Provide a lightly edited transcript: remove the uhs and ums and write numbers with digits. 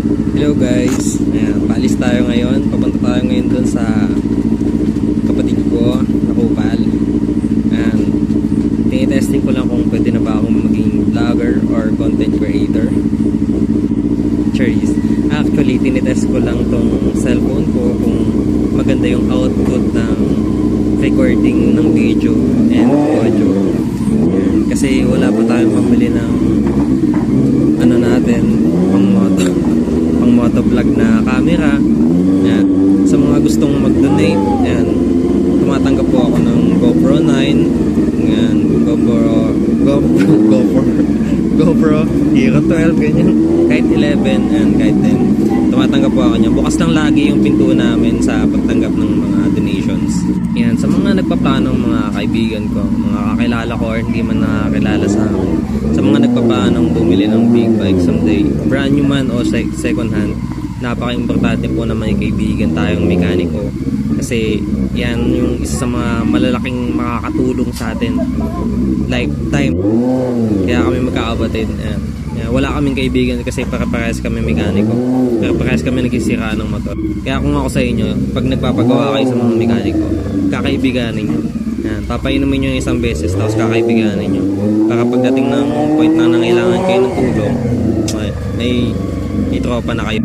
Hello guys, ayan, paalis tayo ngayon. Papunta tayo ngayon dun sa kapatid ko na Kupal. Ayan, tinitesting ko lang kung pwede na ba akong maging vlogger or content creator. Cheers. Actually, tinitest ko lang tong cellphone ko kung maganda yung output ng recording ng video and audio. Ayan, kasi wala pa tayong pambili ng ano natin, pang motovlog na camera. Ayan. Sa mga gustong mag-donate, ayan, tumatanggap po ako ng GoPro 9, ayan, GoPro Hero 12, ganyan, kahit 11 and kahit 10, tumatanggap po ako niya. Bukas lang lagi yung pinto namin sa pagtanggap ng mga donations. Ayan, sa mga nagpaplanong mga kaibigan ko, mga kakilala ko or hindi man nakakilala sa akin, sa mga nagpaplanong bumili ng big bike someday, brand new man o second hand, napaka-importante po na may kaibigan tayong mekaniko. Kasi yan yung isa sa mga malalaking makakatulong sa atin lifetime. Kaya kami magkakabatid. Wala kaming kaibigan kasi para-parehas kami mekaniko. Pero parehas kami nagsisira ng motor. Kaya kung ako sa inyo, pag nagpapagawa kayo sa mga mekaniko, kakaibiganin nyo. Yan, papainumin nyo isang beses tapos kakaibiganin nyo. Para pagdating ng point na nangailangan kayo ng tulong, may tropa na kayo.